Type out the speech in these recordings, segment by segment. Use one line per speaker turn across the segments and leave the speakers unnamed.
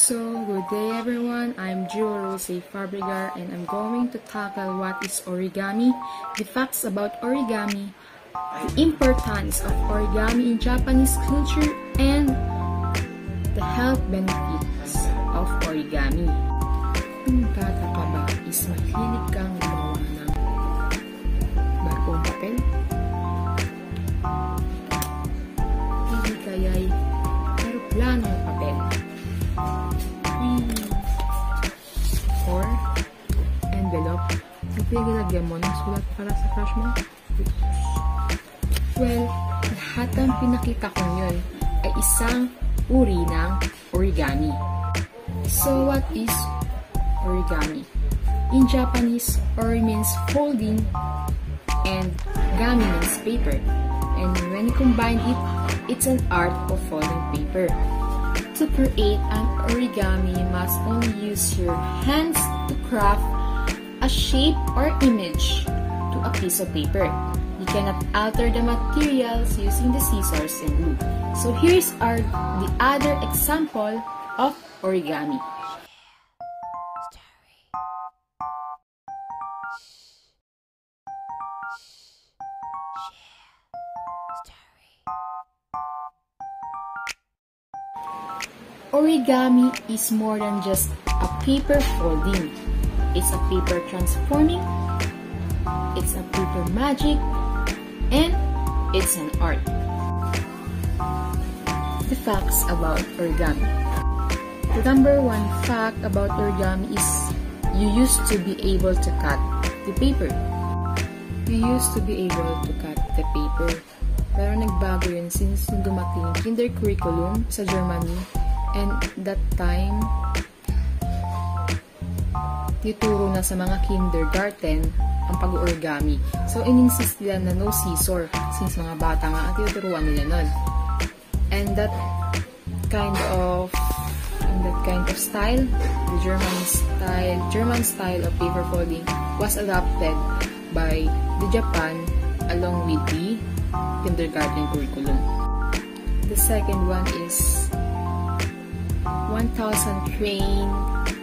Good day everyone, I'm Jewel Rose Fabregar and I'm going to tackle what is origami, the facts about origami, the importance of origami in Japanese culture, and the health benefits of origami. Kung bata ka ba is mahilig kang gumawa ng bagong papel? Hindi kaya'y aeroplanong papel? Or envelope, nagpilagyan mo ng sulat para sa crush mo? Well, lahat ng pinakita ko yun ay isang uri ng origami. So, what is origami? In Japanese, ori means folding and gami means paper. And when you combine it, it's an art of folding paper. To create an origami, you must only use your hands to craft a shape or image to a piece of paper. You cannot alter the materials using the scissors and glue. So here's the other example of origami. Origami is more than just a paper folding. It's a paper transforming, it's a paper magic, and it's an art. The facts about origami. The number one fact about origami is you used to be able to cut the paper. You used to be able to cut the paper. Pero nagbago yun since dumating yung kinder curriculum sa Germany. And that time, tituro na sa mga kindergarten ang pag-origami. So, in-insist nila na no scissor since mga bata nga ang tinuturuan nila nun. And that kind of style, the German style of paper folding was adopted by the Japan along with the kindergarten curriculum. The second one is 1,000 crane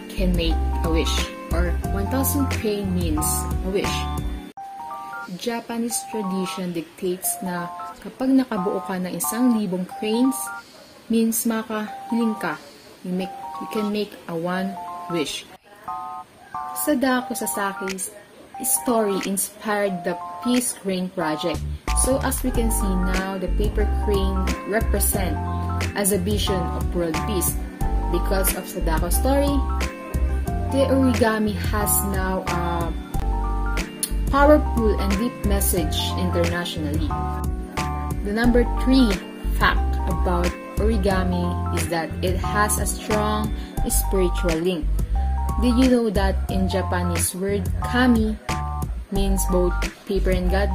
can make a wish, or 1,000 crane means a wish. Japanese tradition dictates na kapag nakabuo ka ng 1,000 cranes, means makahiling ka. You can make a one wish. Sadako Sasaki's story inspired the Peace Crane Project. So as we can see now, the paper crane represent as a vision of world peace. Because of Sadako's story, the origami has now a powerful and deep message internationally. The number 3 fact about origami is that it has a strong spiritual link. Did you know that in Japanese word kami means both paper and God?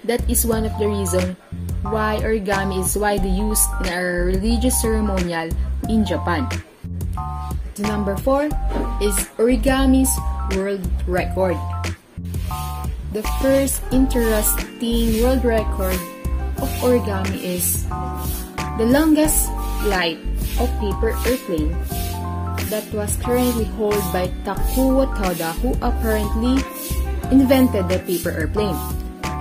That is one of the reasons why origami is widely used in our religious ceremonial in Japan. The number 4 is origami's world record. The first interesting world record of origami is the longest flight of paper airplane that was currently held by Takuo Toda, who apparently invented the paper airplane.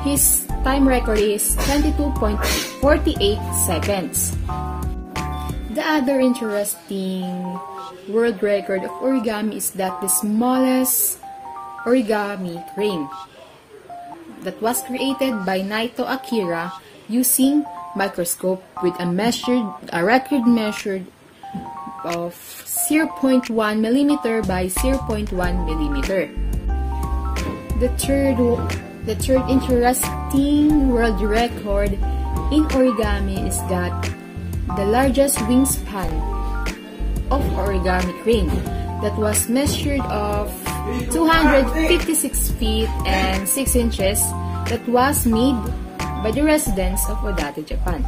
His time record is 22.48 seconds. The other interesting world record of origami is that the smallest origami crane that was created by Naito Akira using microscope with a record measured of 0.1 mm by 0.1 mm. The third interesting world record in origami is that the largest wingspan of origami crane that was measured of 256 feet and 6 inches that was made by the residents of Odate, Japan.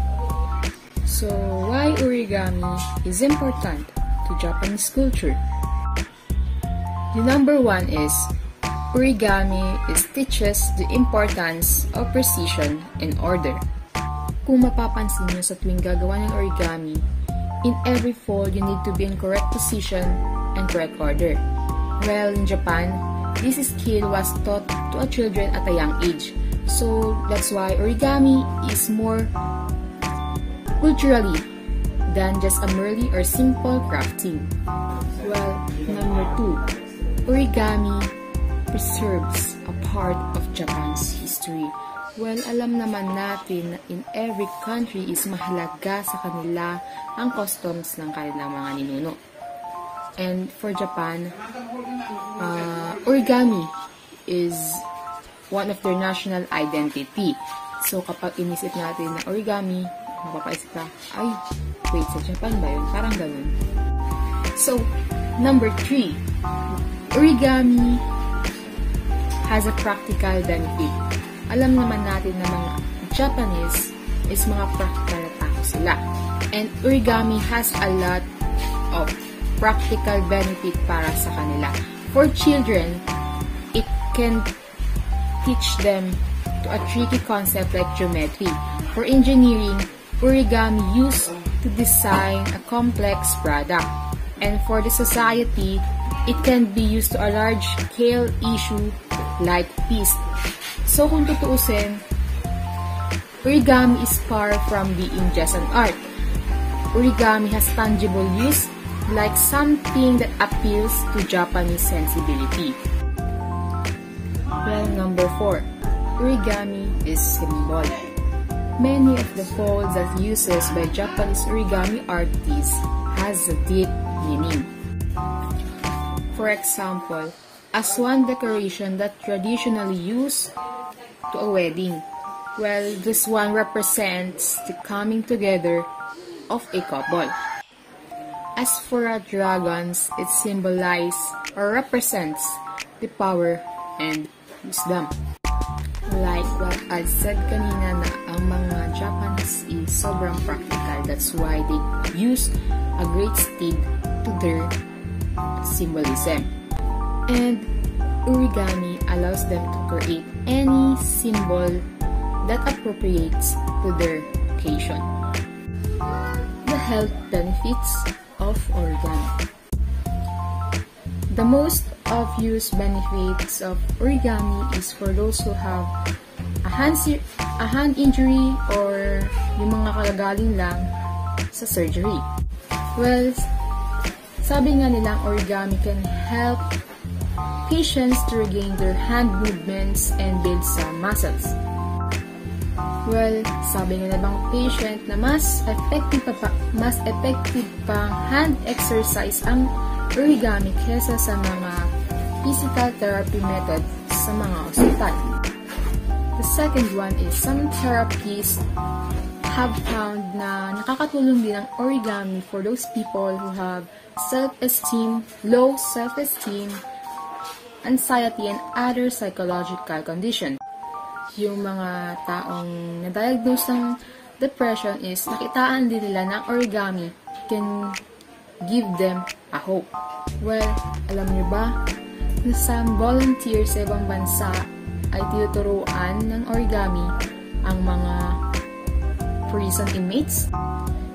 So, why origami is important to Japanese culture? The number 1 is origami teaches the importance of precision and order. Kung mapapansin nyo sa tuwing gagawa ng origami, In every fold, you need to be in correct position and correct order. Well, in Japan, this skill was taught to children at a young age. So that's why origami is more culturally than just a merely or simple crafting. Well, number 2, origami preserves a part of Japan's history. Well, alam naman natin na in every country is mahalaga sa kanila ang customs ng kanilang mga ninuno. And for Japan, origami is one of their national identity. So, kapag inisip natin na origami, mapapaisip ka, ay, wait, sa Japan ba yun? Parang ganun. So, number 3, origami has a practical benefit. Alam naman natin na mga Japanese is mga practical na tao sila. And origami has a lot of practical benefit para sa kanila. For children, it can teach them to a tricky concept like geometry. For engineering, origami used to design a complex product. And for the society, it can be used to a large-scale issue like peace. So kung tutuusin, origami is far from being just an art. Origami has tangible use like something that appeals to Japanese sensibility. Well, number 4, origami is symbolic. Many of the folds that uses by Japanese origami artists has a deep meaning. For example, as one decoration that traditionally used to a wedding. Well, this one represents the coming together of a couple. As for our dragons, it symbolizes or represents the power and wisdom. Like what I said kanina na ang mga Japanese is sobrang practical. That's why they use a great steed to their symbolism. And origami allows them to create any symbol that appropriates to their occasion. The health benefits of origami. The most obvious benefits of origami is for those who have a hand injury or yung mga kalagaling lang sa surgery. Well, sabi nga nilang origami can help patients to regain their hand movements and build some muscles. Well, sabi nga ng patient na mas effective pang hand exercise ang origami kesa sa mga physical therapy method sa mga ospital. The second one is some therapists have found na nakakatulong din ang origami for those people who have self-esteem, low self-esteem, anxiety, and other psychological conditions. Yung mga taong na-diagnose ng depression is nakitaan din nila ng origami can give them a hope. Well, alam niyo ba na some volunteers sa ibang bansa ay tinuturuan ng origami ang mga prison inmates?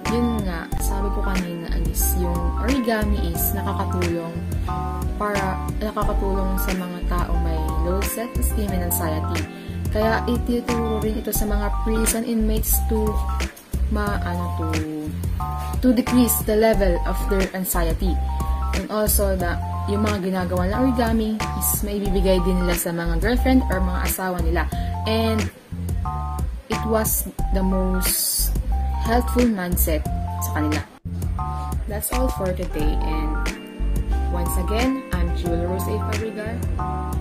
Yun nga, sabi ko kanina is yung origami is nakakatulong sa mga taong may low self-esteem and anxiety. Kaya ituturo rin ito sa mga prison inmates to decrease the level of their anxiety. And also yung mga ginagawa ng origami is maibibigay din nila sa mga girlfriend or mga asawa nila. And it was the most helpful mindset sa kanila. That's all for today, and once again, I'm Jewel Rose Fabrigar,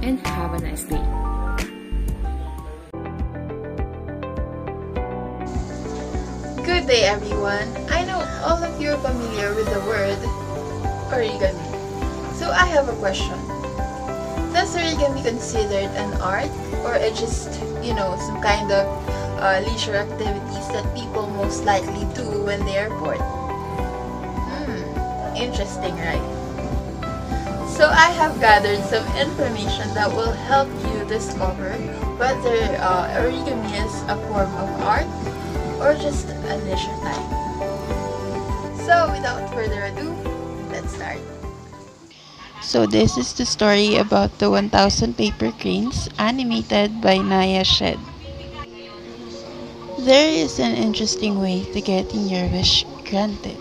and have a nice day.
Good day, everyone. I know all of you are familiar with the word origami. So I have a question. Does origami considered an art, or it's just, some kind of leisure activities that people most likely do when they are bored? Interesting, right? So I have gathered some information that will help you discover whether origami is a form of art or just a leisure time. So without further ado, let's start.
So this is the story about the 1000 paper cranes animated by Naya Shed. There is an interesting way to getting your wish granted,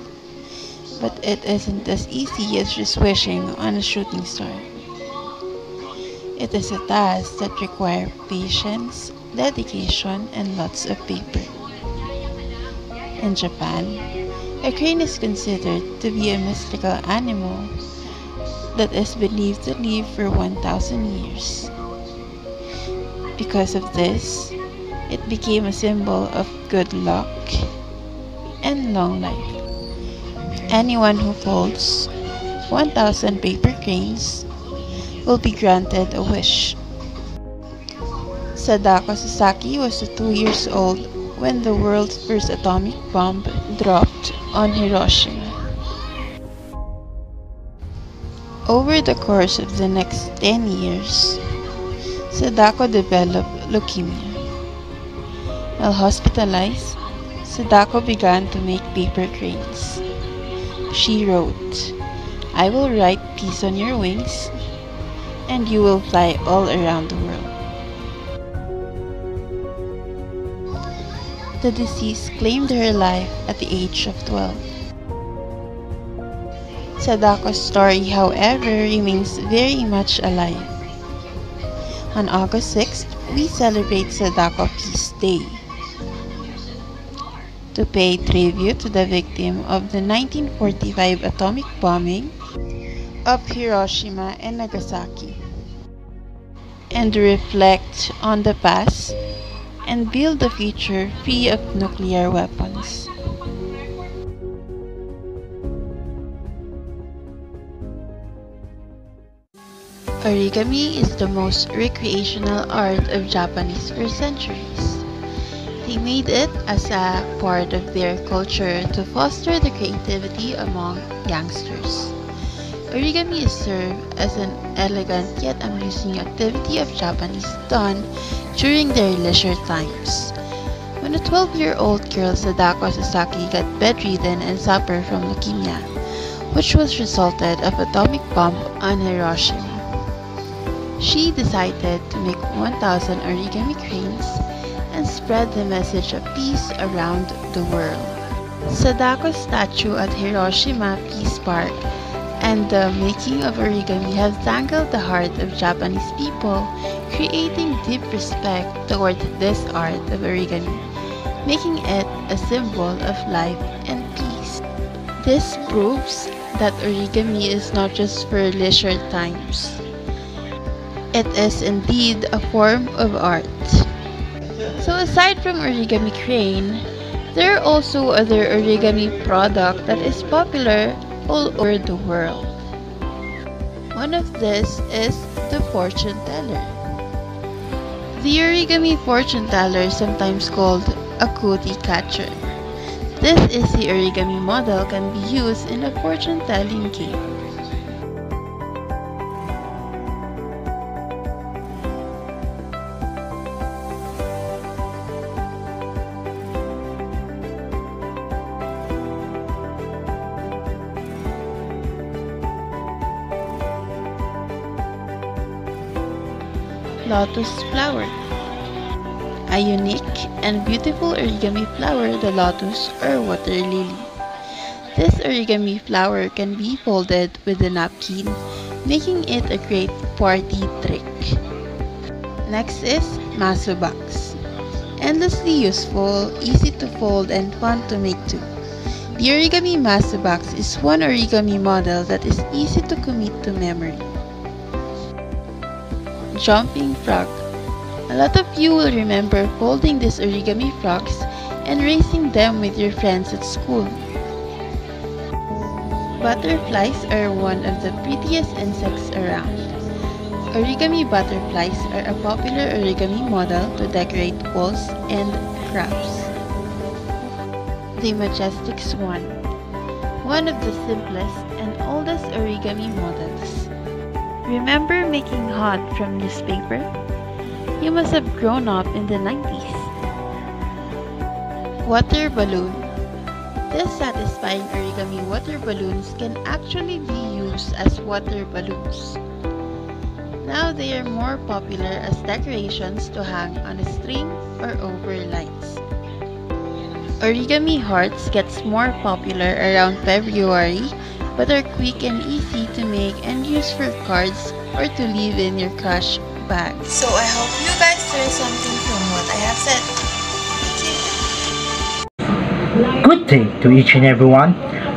but it isn't as easy as just wishing on a shooting star. It is a task that requires patience, dedication, and lots of paper. In Japan, a crane is considered to be a mystical animal that is believed to live for 1000 years. Because of this, it became a symbol of good luck and long life. Anyone who folds 1000 paper cranes will be granted a wish. Sadako Sasaki was 2 years old when the world's first atomic bomb dropped on Hiroshima. Over the course of the next 10 years, Sadako developed leukemia. While hospitalized, Sadako began to make paper cranes. She wrote, "I will write peace on your wings, and you will fly all around the world." The disease claimed her life at the age of 12. Sadako's story, however, remains very much alive. On August 6th, we celebrate Sadako Peace Day to pay tribute to the victim of the 1945 atomic bombing of Hiroshima and Nagasaki, and reflect on the past and build a future free of nuclear weapons. Origami is the most recreational art of Japanese for centuries. They made it as a part of their culture to foster the creativity among youngsters. Origami is served as an elegant yet amusing activity of Japanese done during their leisure times. When a 12-year-old girl, Sadako Sasaki, got bedridden and suffered from leukemia, which was resulted of atomic bomb on Hiroshima, she decided to make 1000 origami cranes and spread the message of peace around the world. Sadako's statue at Hiroshima Peace Park and the making of origami have tangled the heart of Japanese people, creating deep respect toward this art of origami, making it a symbol of life and peace. This proves that origami is not just for leisure times. It is indeed a form of art. So aside from origami crane, there are also other origami product that is popular all over the world. One of this is the fortune teller. The origami fortune teller is sometimes called a cootie catcher. This is the origami model can be used in a fortune telling game. Lotus flower. A unique and beautiful origami flower, the lotus or water lily. This origami flower can be folded with a napkin, making it a great party trick. Next is Masu box. Endlessly useful, easy to fold, and fun to make too. The origami Masu box is one origami model that is easy to commit to memory. Jumping frog. A lot of you will remember folding these origami frogs and racing them with your friends at school. Butterflies are one of the prettiest insects around. Origami butterflies are a popular origami model to decorate walls and crafts. The majestic swan. One of the simplest and oldest origami models. Remember making hot from newspaper? You must have grown up in the 90s. Water balloon. These satisfying origami water balloons can actually be used as water balloons. Now they are more popular as decorations to hang on a string or over lights. Origami hearts gets more popular around February, but are quick and easy to make and use for cards or to leave in your crush bag.
So I hope you guys learned something from what I have said. Thank you.
Good day to each and everyone.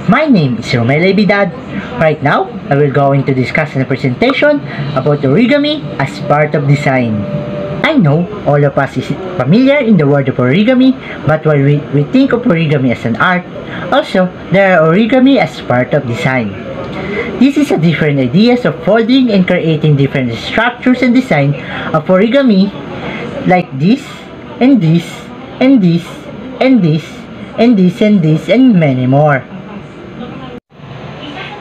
My name is Romel Lebidad. Right now, I will going to discuss a presentation about origami as part of design. I know all of us is familiar in the word of origami, but while we think of origami as an art, also there are origami as part of design. This is a different ideas of folding and creating different structures and design of origami like this and this and this and this and this and this and many more.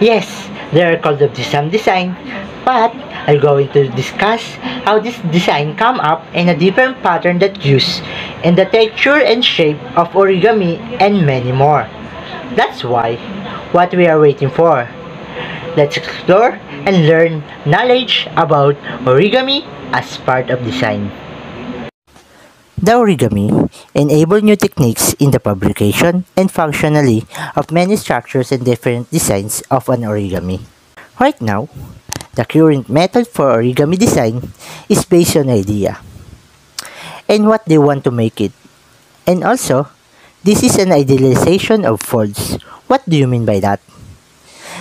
Yes, they are called of some design, but I'm going to discuss how this design come up in a different pattern that use and the texture and shape of origami and many more. That's why what we are waiting for. Let's explore and learn knowledge about origami as part of design. The origami enable new techniques in the fabrication and functionally of many structures and different designs of an origami. Right now, the current method for origami design is based on idea and what they want to make it. And also, this is an idealization of folds. What do you mean by that?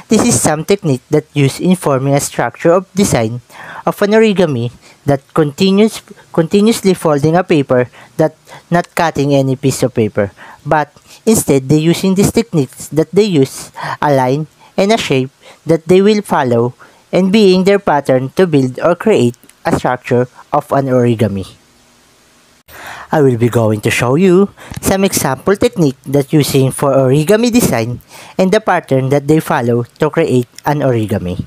This is some technique that used in forming a structure of design of an origami that continuously folding a paper, that not cutting any piece of paper, but instead they using these techniques that they use a line and a shape that they will follow and being their pattern to build or create a structure of an origami. I will be going to show you some example technique that using for origami design and the pattern that they follow to create an origami.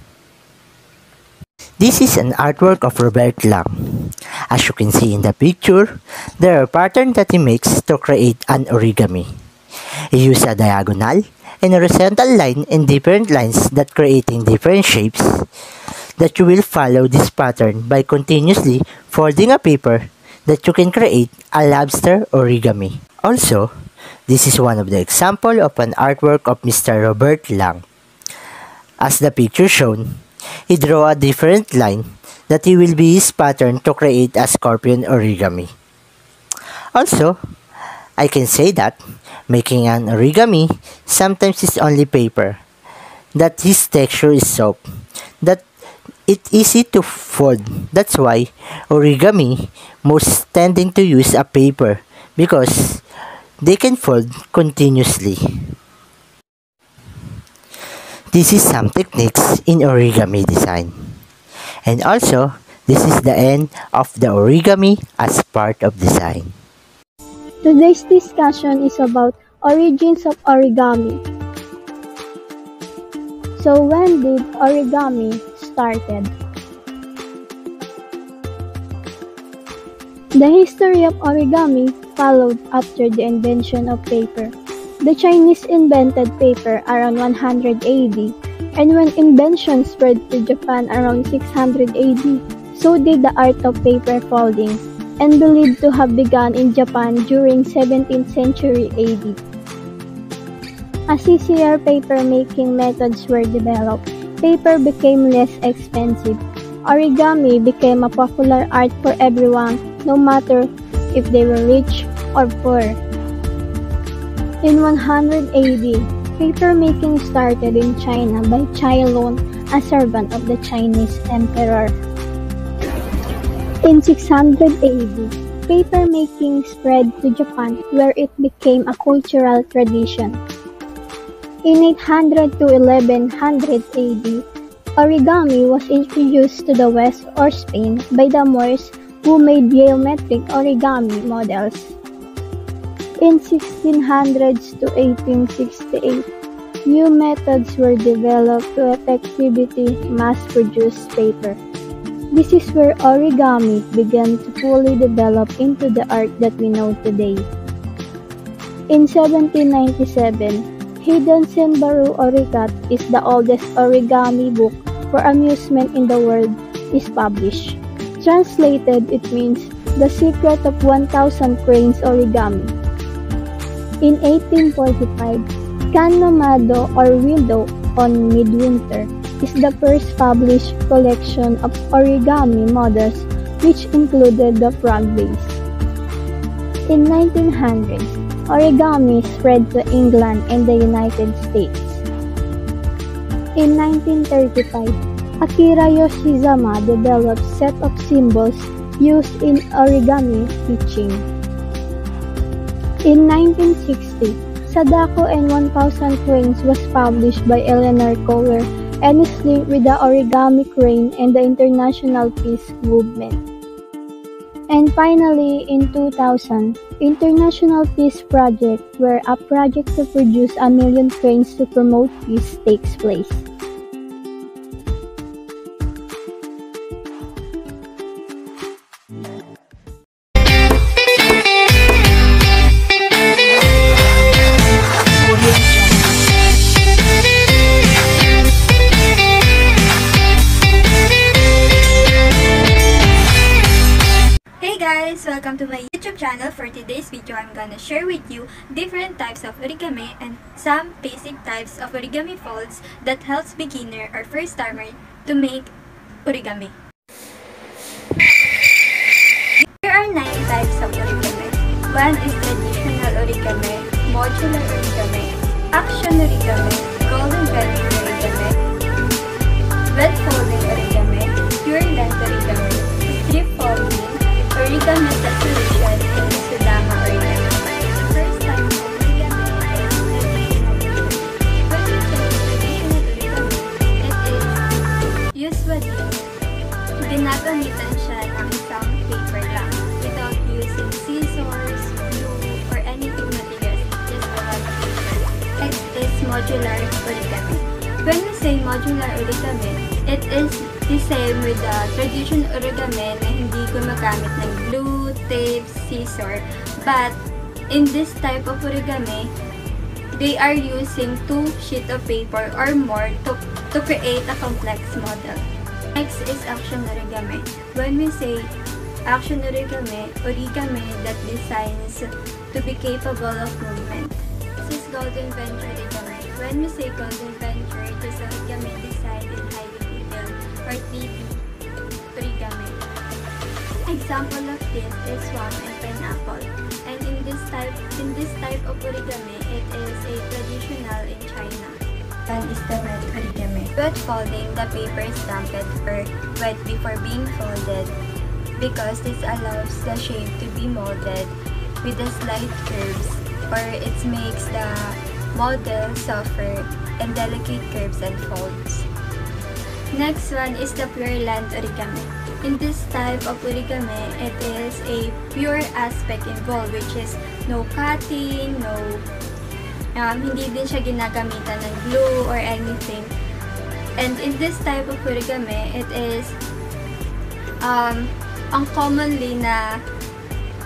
This is an artwork of Robert Lang. As you can see in the picture, there are patterns that he makes to create an origami. He uses a diagonal and horizontal line and different lines that creating different shapes that you will follow this pattern by continuously folding a paper that you can create a lobster origami. Also, this is one of the example of an artwork of Mr. Robert Lang. As the picture shown, he draw a different line that he will be his pattern to create a scorpion origami. Also, I can say that making an origami sometimes is only paper, that his texture is soft, that it's easy to fold. That's why origami most tending to use a paper because they can fold continuously. This is some techniques in origami design. And also, this is the end of the origami as part of design.
Today's discussion is about origins of origami. So when did origami started? The history of origami followed after the invention of paper. The Chinese invented paper around 100 AD, and when invention spread to Japan around 600 AD, so did the art of paper folding, and believed to have begun in Japan during 17th century AD. As easier paper making methods were developed, paper became less expensive. Origami became a popular art for everyone, no matter if they were rich or poor. In 100 AD, paper making started in China by Cai Lun, a servant of the Chinese emperor. In 600 AD, paper making spread to Japan, where it became a cultural tradition. In 800 to 1100 AD, origami was introduced to the West or Spain by the Moors, who made geometric origami models. In 1600s to 1868, new methods were developed to effectively mass-produce paper. This is where origami began to fully develop into the art that we know today. In 1797, Hiden Senbaru Origat is the oldest origami book for amusement in the world is published. Translated, it means The Secret of 1000 Cranes Origami. In 1845, Kan no Mado or Window on Midwinter is the first published collection of origami models which included the frog base. In 1900s, origami spread to England and the United States. In 1935, Akira Yoshizama developed set of symbols used in origami stitching. In 1960, Sadako and 1000 Cranes was published by Eleanor Kohler and is linked with the origami crane and the international peace movement. And finally, in 2000, International Peace Project, where a project to produce 1 million cranes to promote peace takes place.
Welcome to my YouTube channel. For today's video, I'm gonna share with you different types of origami and some basic types of origami folds that helps beginner or first timer to make origami. There are 9 types of origami. One is traditional origami, modular origami, action origami, golden velvet origami, wet folding origami, pure length origami, strip folding, origami solution, and Sudama origami. The first type of origami is traditional origami. When we say traditional origami, it is usually ginagamitan siya ng isang paper lang without using scissors, glue, or anything materials, just a lot of paper. Next is modular origami. When we say modular origami, it is the same with the traditional origami na hindi gumagamit ng glue, tape, scissor. But in this type of origami, they are using 2 sheets of paper or more to create a complex model. Next is action origami. When we say action origami, origami that designs to be capable of movement. This is golden venture origami. When we say golden venture, it is origami designed in highly detailed or 3D origami. Example of this is swamp and pineapple. And in this type of origami, it is a traditional in China. One is the wet origami. Wet folding, the paper is damped or wet before being folded because this allows the shape to be molded with the slight curves, or it makes the model softer and delicate curves and folds. Next one is the pure land origami. In this type of origami, it is a pure aspect involved, which is no cutting, hindi din siya ginagamitan ng glue or anything. And in this type of origami, it is ang commonly na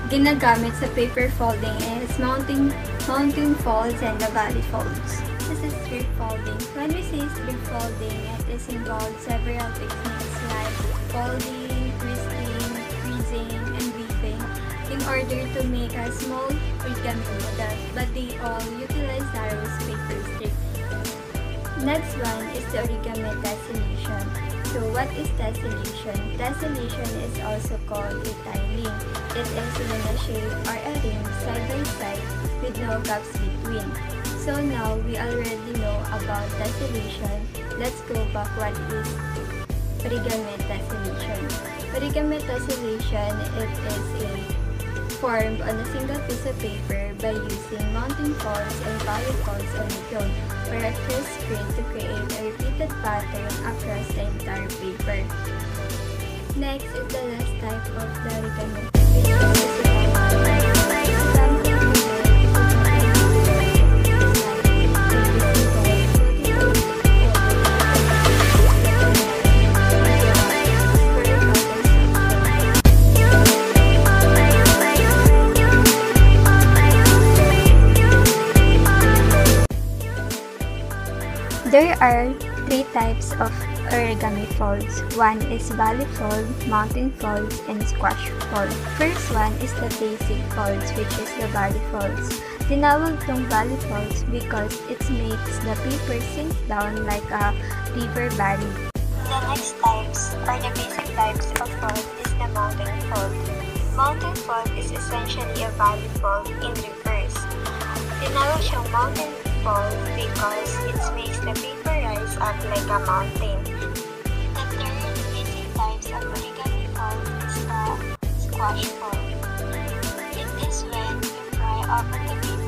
ginagamit sa paper folding is mounting folds and the valley folds. This is strip folding. When we say strip folding, it is involved several techniques like folding, twisting, freezing, and weaving in order to make a small origami model, but they all utilize narrow paper strip. Next one is the origami tessellation. So what is tessellation? Tessellation is also called a tiling. It is when a shape or a ring side by side with no gaps between. So now we already know about tessellation. Let's go back. What is origami tessellation? Origami tessellation, it is formed on a single piece of paper by using mounting folds and valley folds on the ground or a crisp screen to create a repeated pattern across the entire paper. Next is the last type of the origami, which is are three types of origami folds. One is valley fold, mountain folds, and squash fold. First one is the basic folds, which is the valley folds. Tinawag tong valley folds because it makes the paper sink down like a river valley.
The next types, or the basic types of fold, is the mountain fold. Mountain fold is essentially a valley fold in reverse. Tinawag siyang mountain fold because it makes the paper rise up like a mountain. The third basic types of origami fold is the squash fold. It is when you fry open the paper